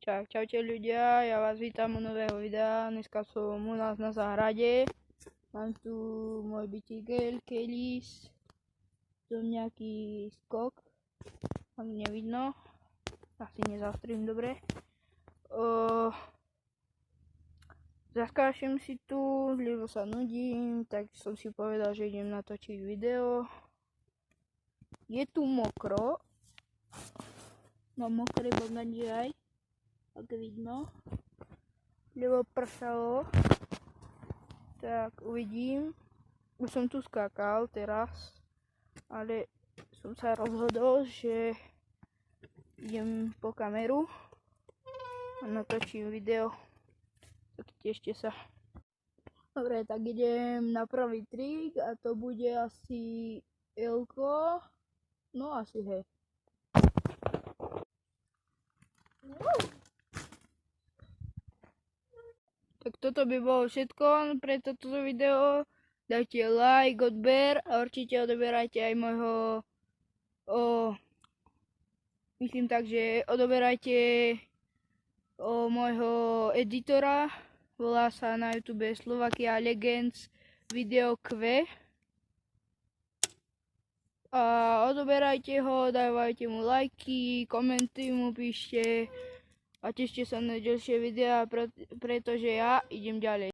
Čaute ľudia, ja vás vítam u nového videa. Dneska som u nás na záhrade. Mám tu môj bicykel, Kelis. Tu nejaký skok. Ani nevidno. Asi nezastrím dobre. Zaskášem si tu, lebo sa nudím, tak som si povedal, že idem natočiť video. Je tu mokro. No mokré bognačie aj. Ak vidno, lebo pršalo, tak uvidím. Už som tu skákal teraz, ale som sa rozhodol, že idem po kameru a natočím video. Tak tešte sa. Dobre, tak idem na prvý trik a to bude asi Elko. No asi hej. Tak toto by bolo všetko pre toto video. Dajte like, odber a určite odoberajte aj môjho, myslím tak, že odoberajte môjho editora. Volá sa na YouTube Slovakia Legends Video Q. A odoberajte ho, dávajte mu lajky, komenty mu píšte a tešte sa na ďalšie videá, pretože ja idem ďalej.